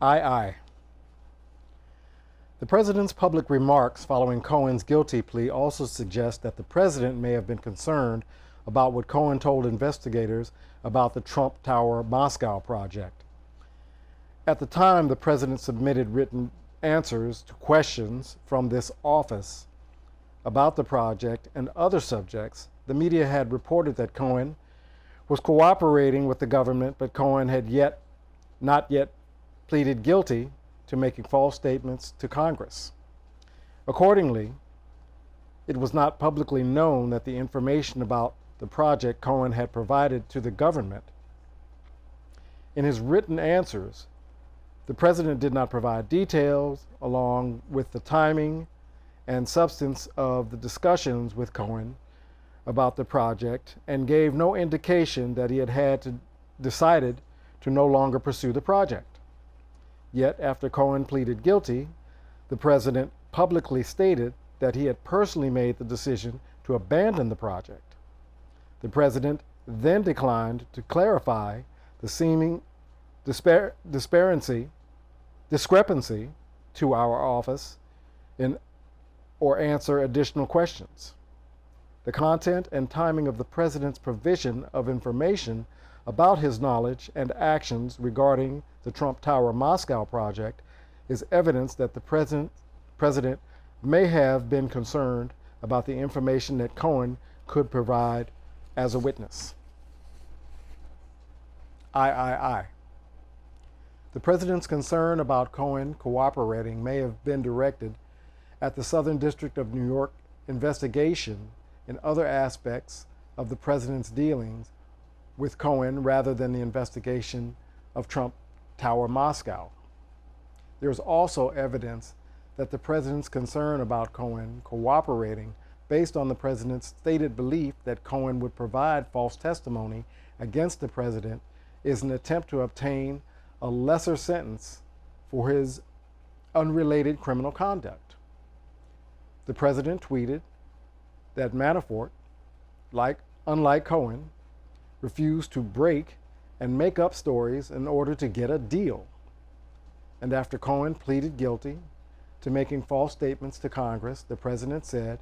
II. The president's public remarks following Cohen's guilty plea also suggest that the president may have been concerned about what Cohen told investigators about the Trump Tower Moscow project. At the time the president submitted written answers to questions from this office about the project and other subjects, the media had reported that Cohen was cooperating with the government, but Cohen had not yet pleaded guilty to making false statements to Congress. Accordingly, it was not publicly known that the information about the project Cohen had provided to the government. In his written answers, the president did not provide details along with the timing and substance of the discussions with Cohen about the project and gave no indication that he had decided to no longer pursue the project. Yet, after Cohen pleaded guilty, the president publicly stated that he had personally made the decision to abandon the project. The president then declined to clarify the seeming discrepancy to our office or answer additional questions. The content and timing of the president's provision of information about his knowledge and actions regarding the Trump Tower Moscow project is evidence that the president may have been concerned about the information that Cohen could provide as a witness. III. The president's concern about Cohen cooperating may have been directed at the Southern District of New York investigation in other aspects of the president's dealings with Cohen rather than the investigation of Trump Tower Moscow. There is also evidence that the president's concern about Cohen cooperating based on the president's stated belief that Cohen would provide false testimony against the president is an attempt to obtain a lesser sentence for his unrelated criminal conduct. The president tweeted that Manafort, unlike Cohen, refused to break and make up stories in order to get a deal. And after Cohen pleaded guilty to making false statements to Congress, the president said,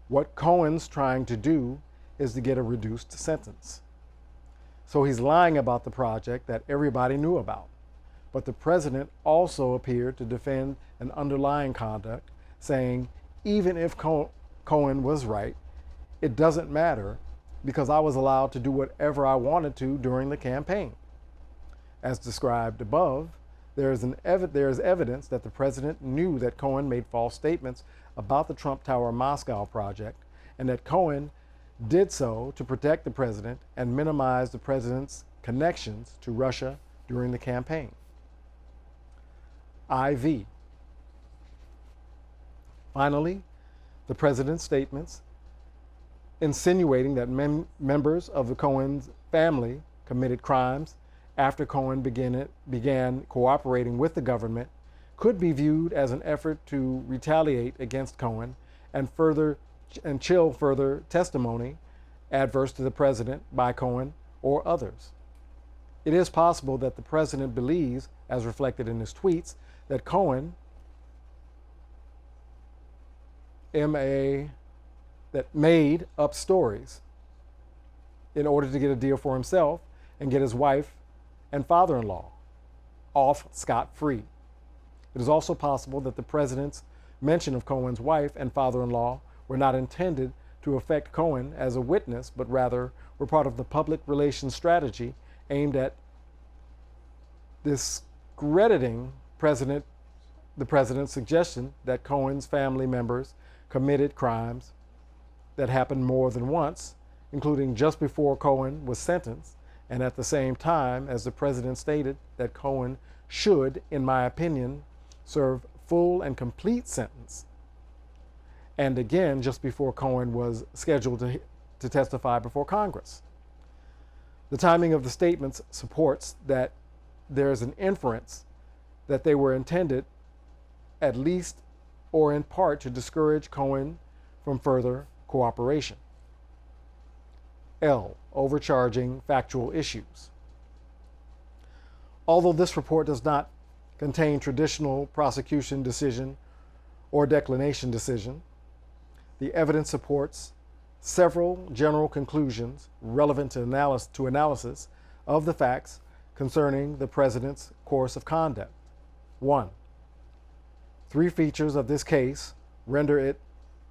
"What Cohen's trying to do is to get a reduced sentence." So he's lying about the project that everybody knew about. But the president also appeared to defend an underlying conduct, saying, even if Cohen was right, it doesn't matter because I was allowed to do whatever I wanted to during the campaign. As described above, there is evidence that the president knew that Cohen made false statements about the Trump Tower Moscow project and that Cohen did so to protect the president and minimize the president's connections to Russia during the campaign. IV. Finally, the president's statements insinuating that members of the Cohen's family committed crimes after Cohen began cooperating with the government could be viewed as an effort to retaliate against Cohen and chill further testimony adverse to the president by Cohen or others. It is possible that the president believes, as reflected in his tweets, that Cohen, that made up stories in order to get a deal for himself and get his wife and father-in-law off scot-free. It is also possible that the president's mention of Cohen's wife and father-in-law were not intended to affect Cohen as a witness, but rather were part of the public relations strategy aimed at discrediting the president's suggestion that Cohen's family members committed crimes that happened more than once, including just before Cohen was sentenced, and at the same time as the president stated that Cohen should, in my opinion, serve full and complete sentence, and again just before Cohen was scheduled to testify before Congress. The timing of the statements supports that there is an inference that they were intended, at least or in part, to discourage Cohen from further cooperation. L. Overcharging factual issues. Although this report does not contain traditional prosecution decision or declination decision. The evidence supports several general conclusions relevant to analysis of the facts concerning the president's course of conduct. 1. 3 features of this case render it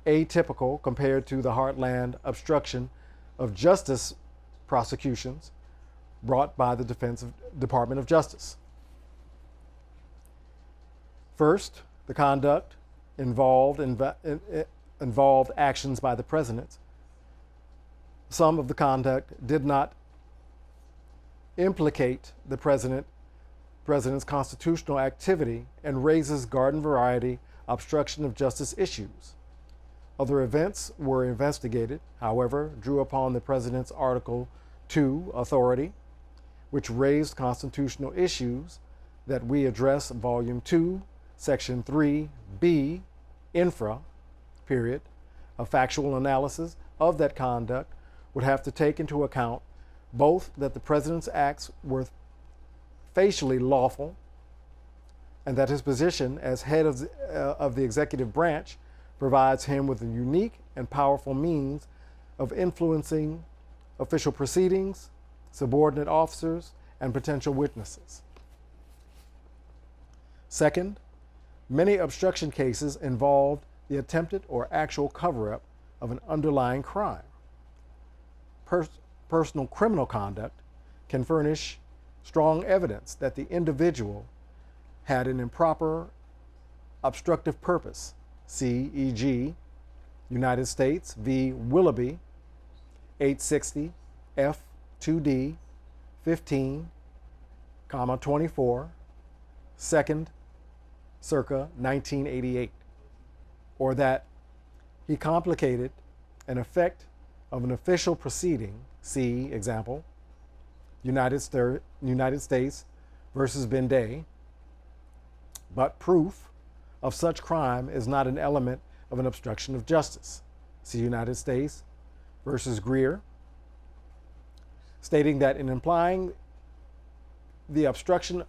atypical compared to the heartland obstruction of justice prosecutions brought by the Department of Justice. First, the conduct involved actions by the president. Some of the conduct did not implicate the president's constitutional activity and raises garden variety obstruction of justice issues. Other events were investigated, however, drew upon the president's Article 2 authority, which raised constitutional issues that we address in Volume 2, Section 3B, infra, period. A factual analysis of that conduct would have to take into account both that the president's acts were facially lawful and that his position as head of the executive branch provides him with a unique and powerful means of influencing official proceedings, subordinate officers, and potential witnesses. Second, many obstruction cases involved the attempted or actual cover-up of an underlying crime. Personal criminal conduct can furnish strong evidence that the individual had an improper obstructive purpose. See, e.g., United States v. Willoughby, 860 F 2D 15, 24, 2nd, circa 1988, or that he complicated an effect of an official proceeding, see example, United States versus Benday, but proof of such crime is not an element of an obstruction of justice, see United States versus Greer, stating that in implying the obstruction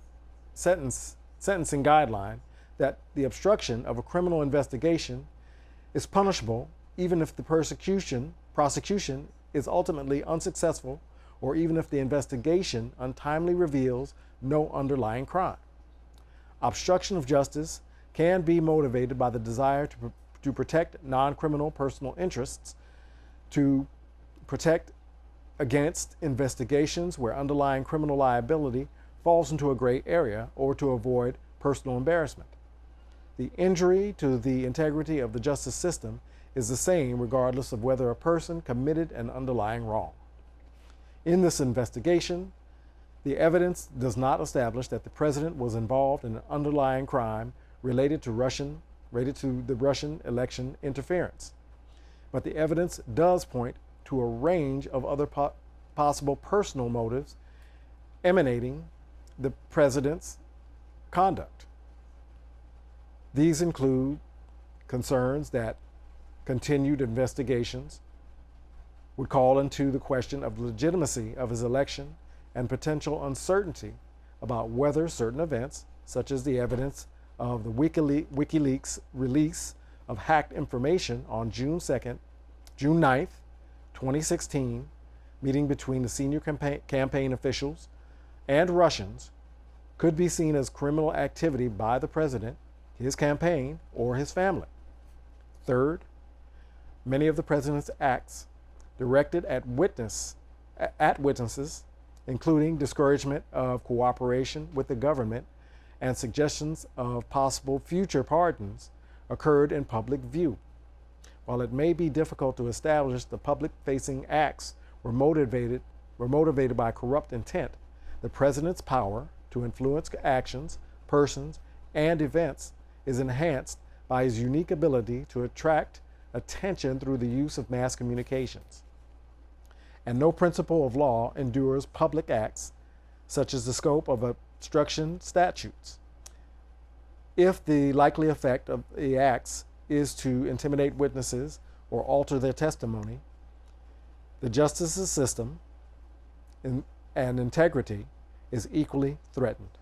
sentencing guideline, that the obstruction of a criminal investigation is punishable even if the prosecution is ultimately unsuccessful, or even if the investigation untimely reveals no underlying crime. Obstruction of justice can be motivated by the desire to protect non-criminal personal interests, to protect against investigations where underlying criminal liability falls into a gray area, or to avoid personal embarrassment. The injury to the integrity of the justice system is the same regardless of whether a person committed an underlying wrong. In this investigation, the evidence does not establish that the president was involved in an underlying crime related to the Russian election interference. But the evidence does point to a range of other possible personal motives emanating the president's conduct. These include concerns that continued investigations would call into the question of the legitimacy of his election and potential uncertainty about whether certain events, such as the evidence of the WikiLeaks release of hacked information on June 9th, 2016, meeting between the senior campaign officials and Russians, could be seen as criminal activity by the president, his campaign, or his family. Third, many of the president's acts directed at witnesses, including discouragement of cooperation with the government and suggestions of possible future pardons, occurred in public view. While it may be difficult to establish the public-facing acts were motivated by corrupt intent, the president's power to influence actions, persons, and events is enhanced by his unique ability to attract attention through the use of mass communications. And no principle of law endures public acts, such as the scope of obstruction statutes, if the likely effect of the acts is to intimidate witnesses or alter their testimony. The justice system and integrity is equally threatened.